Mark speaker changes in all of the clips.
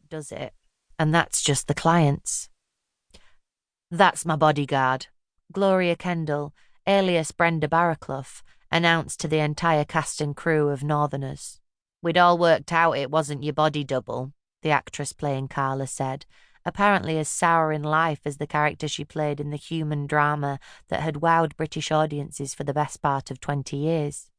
Speaker 1: that does it, and that's just the clients. That's my bodyguard, Gloria Kendall, alias Brenda Barraclough, announced to the entire cast and crew of Northerners. We'd all worked out it wasn't your body double, the actress playing Carla said, apparently as sour in life as the character she played in the human drama that had wowed British audiences for the best part of 20 years.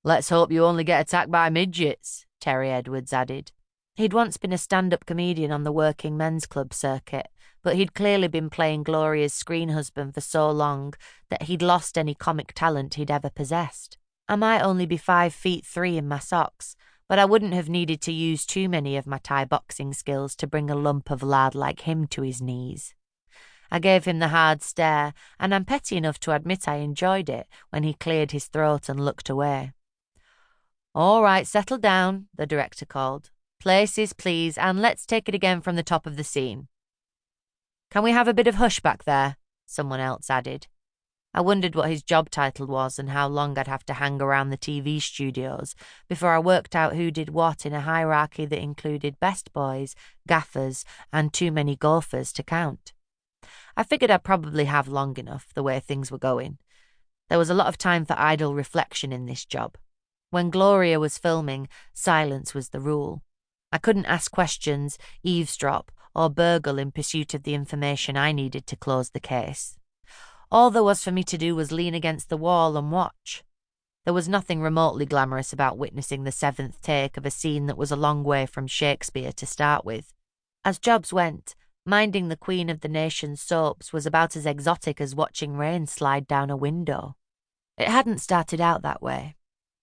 Speaker 1: Let's hope you only get attacked by midgets, Terry Edwards added. He'd once been a stand-up comedian on the working men's club circuit, but he'd clearly been playing Gloria's screen husband for so long that he'd lost any comic talent he'd ever possessed. I might only be 5'3" in my socks, but I wouldn't have needed to use too many of my Thai boxing skills to bring a lump of lad like him to his knees. I gave him the hard stare, and I'm petty enough to admit I enjoyed it when he cleared his throat and looked away. All right, settle down, the director called. Places, please, and let's take it again from the top of the scene. Can we have a bit of hush back there? Someone else added. I wondered what his job title was and how long I'd have to hang around the TV studios before I worked out who did what in a hierarchy that included best boys, gaffers, and too many golfers to count. I figured I'd probably have long enough, the way things were going. There was a lot of time for idle reflection in this job. When Gloria was filming, silence was the rule. I couldn't ask questions, eavesdrop, or burgle in pursuit of the information I needed to close the case. All there was for me to do was lean against the wall and watch. There was nothing remotely glamorous about witnessing the 7th take of a scene that was a long way from Shakespeare to start with. As jobs went, minding the Queen of the Nation's soaps was about as exotic as watching rain slide down a window. It hadn't started out that way.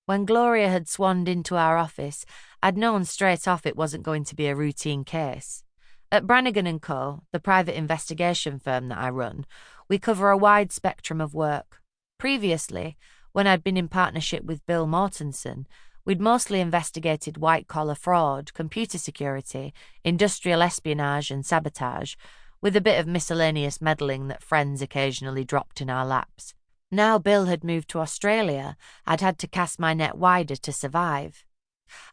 Speaker 1: When Gloria had swanned into our office, I'd known straight off it wasn't going to be a routine case. At Brannigan Co, the private investigation firm that I run, we cover a wide spectrum of work. Previously, when I'd been in partnership with Bill Mortensen, we'd mostly investigated white-collar fraud, computer security, industrial espionage and sabotage, with a bit of miscellaneous meddling that friends occasionally dropped in our laps. Now Bill had moved to Australia, I'd had to cast my net wider to survive.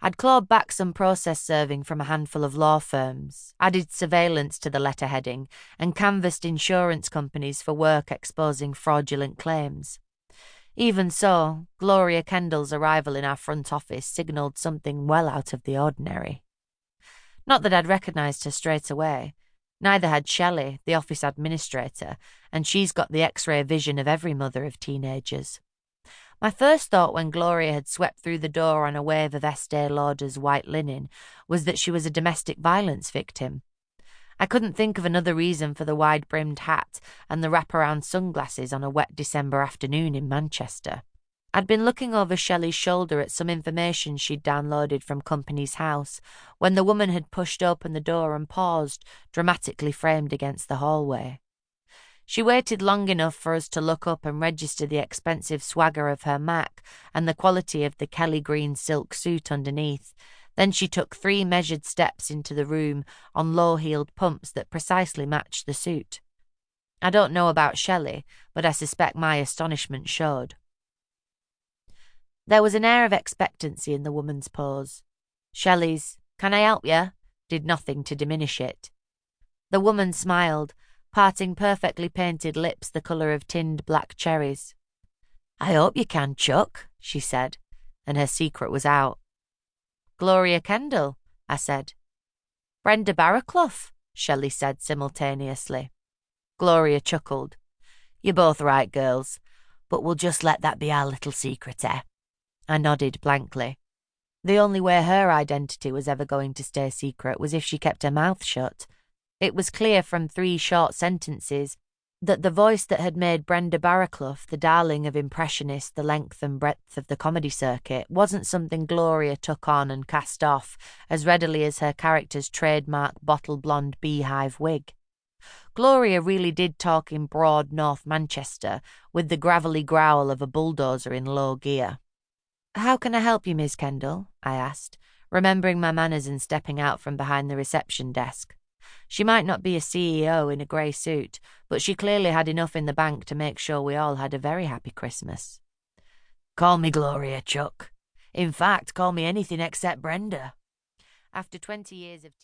Speaker 1: I'd clawed back some process serving from a handful of law firms, added surveillance to the letterheading, and canvassed insurance companies for work exposing fraudulent claims. Even so, Gloria Kendall's arrival in our front office signalled something well out of the ordinary. Not that I'd recognised her straight away. Neither had Shelley, the office administrator, and she's got the X-ray vision of every mother of teenagers. My first thought when Gloria had swept through the door on a wave of Estee Lauder's white linen was that she was a domestic violence victim. I couldn't think of another reason for the wide-brimmed hat and the wraparound sunglasses on a wet December afternoon in Manchester. I'd been looking over Shelley's shoulder at some information she'd downloaded from Company's House when the woman had pushed open the door and paused, dramatically framed against the hallway. She waited long enough for us to look up and register the expensive swagger of her Mac and the quality of the Kelly green silk suit underneath. Then she took 3 measured steps into the room on low-heeled pumps that precisely matched the suit. I don't know about Shelley, but I suspect my astonishment showed. There was an air of expectancy in the woman's pose. Shelley's, "Can I help you?" did nothing to diminish it. The woman smiled, parting perfectly painted lips the colour of tinned black cherries. "I hope you can, Chuck," she said, and her secret was out. "Gloria Kendall," I said. "Brenda Barraclough," Shelley said simultaneously. Gloria chuckled. "You're both right, girls, but we'll just let that be our little secret, eh?" I nodded blankly. The only way her identity was ever going to stay secret was if she kept her mouth shut. It was clear from 3 short sentences that the voice that had made Brenda Barraclough the darling of impressionists the length and breadth of the comedy circuit wasn't something Gloria took on and cast off as readily as her character's trademark bottle-blonde beehive wig. Gloria really did talk in broad North Manchester with the gravelly growl of a bulldozer in low gear. "How can I help you, Miss Kendall?" I asked, remembering my manners and stepping out from behind the reception desk. She might not be a CEO in a grey suit, but she clearly had enough in the bank to make sure we all had a very happy Christmas. "Call me Gloria, Chuck. In fact, call me anything except Brenda." After 20 years of